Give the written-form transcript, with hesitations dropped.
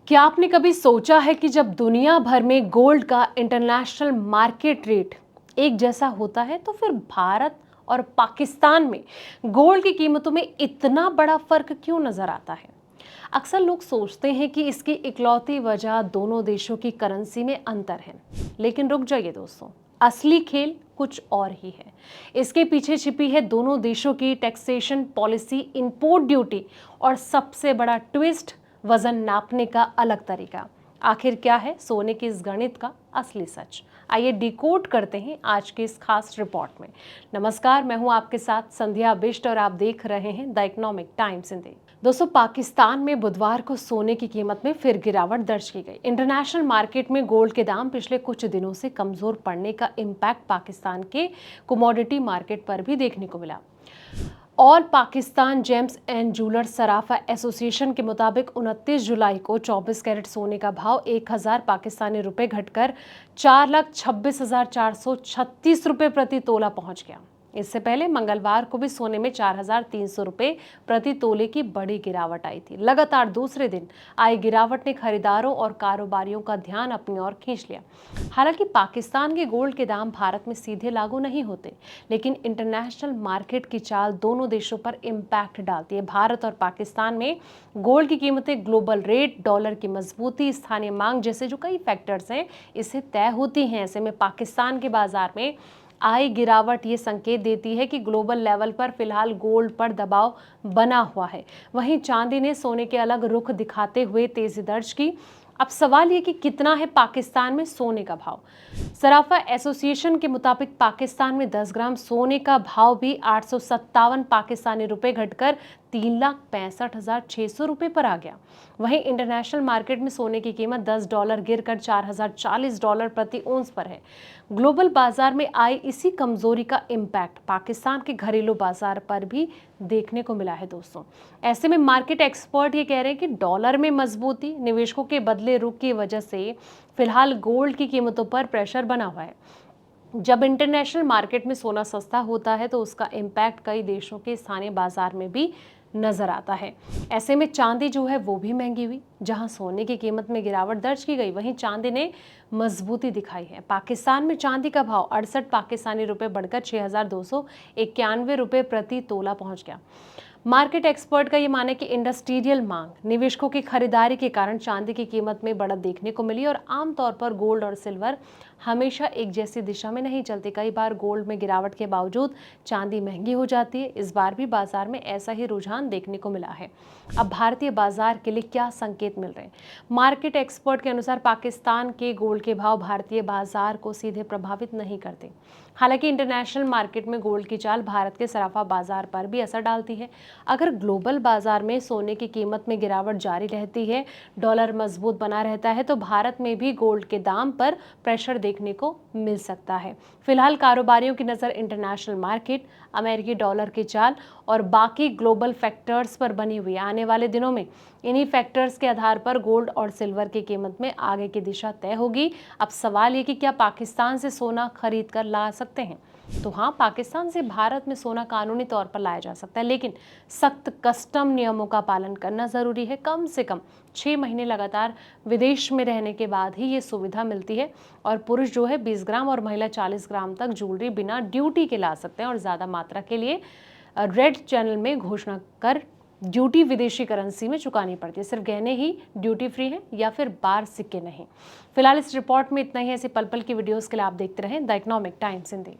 क्या आपने कभी सोचा है कि जब दुनिया भर में गोल्ड का इंटरनेशनल मार्केट रेट एक जैसा होता है तो फिर भारत और पाकिस्तान में गोल्ड की कीमतों में इतना बड़ा फर्क क्यों नजर आता है। अक्सर लोग सोचते हैं कि इसकी इकलौती वजह दोनों देशों की करेंसी में अंतर है, लेकिन रुक जाइए दोस्तों, असली खेल कुछ और ही है। इसके पीछे छिपी है दोनों देशों की टैक्सेशन पॉलिसी, इंपोर्ट ड्यूटी और सबसे बड़ा ट्विस्ट, वजन नापने का अलग तरीका। आखिर क्या है सोने के इस गणित का असली सच? आइए डिकोड करते हैं आज के इस खास रिपोर्ट में। नमस्कार, मैं हूं आपके साथ संध्या बिष्ट और आप देख रहे हैं द इकोनॉमिक टाइम्स हिंदी। दोस्तों, पाकिस्तान में बुधवार को सोने की कीमत में फिर गिरावट दर्ज की गई। इंटरनेशनल मार्केट में गोल्ड के दाम पिछले कुछ दिनों से कमजोर पड़ने का इम्पैक्ट पाकिस्तान के कमोडिटी मार्केट पर भी देखने को मिला। All Pakistan James and jewellers Sarafa association के मुताबिक 29 जुलाई को 24 कैरेट सोने का भाव 1000 पाकिस्तानी रुपए घटकर 4,26,436 रुपए प्रति तोला पहुंच गया। इससे पहले मंगलवार को भी सोने में 4,300 रुपए प्रति तोले की बड़ी गिरावट आई थी। लगातार दूसरे दिन आई गिरावट ने खरीदारों और कारोबारियों का ध्यान अपनी ओर खींच लिया। हालांकि पाकिस्तान के गोल्ड के दाम भारत में सीधे लागू नहीं होते, लेकिन इंटरनेशनल मार्केट की चाल दोनों देशों पर इम्पैक्ट डालती है। भारत और पाकिस्तान में गोल्ड की कीमतें ग्लोबल रेट, डॉलर की मजबूती, स्थानीय मांग जैसे जो कई फैक्टर्स हैं, इससे तय होती हैं। ऐसे में पाकिस्तान के बाजार में आई गिरावट ये संकेत देती है कि ग्लोबल लेवल पर फिलहाल गोल्ड पर दबाव बना हुआ है। वहीं चांदी ने सोने के अलग रुख दिखाते हुए तेजी दर्ज की। अब सवाल ये कि कितना है पाकिस्तान में सोने का भाव। सराफा एसोसिएशन के मुताबिक पाकिस्तान में 10 ग्राम सोने का भाव भी 857 पाकिस्तानी रुपए घटकर 3,65,600 रुपए पर आ गया। वहीं इंटरनेशनल मार्केट में सोने की कीमत $10 गिरकर $4,040 प्रति औंस पर है। ग्लोबल बाजार में आई इसी कमजोरी का इम्पैक्ट पाकिस्तान के घरेलू बाजार पर भी देखने को मिला है दोस्तों। ऐसे में मार्केट एक्सपर्ट ये कह रहे हैं कि डॉलर में मजबूती, निवेशकों के बदले रुख की वजह से फिलहाल गोल्ड की कीमतों पर प्रेशर बना हुआ है। जब इंटरनेशनल मार्केट में सोना सस्ता होता है तो उसका इम्पैक्ट कई देशों के स्थानीय बाजार में भी नजर आता है। ऐसे में चांदी जो है वो भी महंगी हुई। जहां सोने की कीमत में गिरावट दर्ज की गई, वहीं चांदी ने मजबूती दिखाई है। पाकिस्तान में चांदी का भाव 68 पाकिस्तानी रुपए बढ़कर 6,291 रुपए प्रति तोला पहुंच गया। मार्केट एक्सपर्ट का ये मानना है कि इंडस्ट्रियल मांग, निवेशकों की खरीदारी के कारण चांदी की कीमत में बढ़त देखने को मिली। और आमतौर पर गोल्ड और सिल्वर हमेशा एक जैसी दिशा में नहीं चलते। कई बार गोल्ड में गिरावट के बावजूद चांदी महंगी हो जाती है। इस बार भी बाजार में ऐसा ही रुझान देखने को मिला है। अब भारतीय बाजार के लिए क्या संकेत मिल रहे हैं? मार्केट एक्सपर्ट के अनुसार पाकिस्तान के गोल्ड के भाव भारतीय बाजार को सीधे प्रभावित नहीं करते। हालांकि इंटरनेशनल मार्केट में गोल्ड की चाल भारत के सराफा बाजार पर भी असर डालती है। अगर ग्लोबल बाजार में सोने की कीमत में गिरावट जारी रहती है, डॉलर मजबूत बना रहता है, तो भारत में भी गोल्ड के दाम पर प्रेशर देखने को मिल सकता है। फिलहाल कारोबारियों की नज़र इंटरनेशनल मार्केट, अमेरिकी डॉलर की चाल और बाकी ग्लोबल फैक्टर्स पर बनी हुई है। आने वाले दिनों में इन्हीं फैक्टर्स के आधार पर गोल्ड और सिल्वर की कीमत में आगे की दिशा तय होगी। अब सवाल ये कि क्या पाकिस्तान से सोना खरीद कर ला सकते हैं? तो हाँ, पाकिस्तान से भारत में सोना कानूनी तौर पर लाया जा सकता है, लेकिन सख्त कस्टम नियमों का पालन करना जरूरी है। कम से कम 6 महीने लगातार विदेश में रहने के बाद ही ये सुविधा मिलती है। और पुरुष जो है 20 ग्राम और महिला 40 ग्राम तक ज्वेलरी बिना ड्यूटी के ला सकते हैं। और ज़्यादा मात्रा के लिए रेड चैनल में घोषणा कर ड्यूटी विदेशी करेंसी में चुकानी पड़ती है। सिर्फ गहने ही ड्यूटी फ्री है या फिर बार सिक्के नहीं। फिलहाल इस रिपोर्ट में इतना ही। ऐसे पल पल की वीडियोस के लिए आप देखते रहें द इकोनॉमिक टाइम्स हिंदी।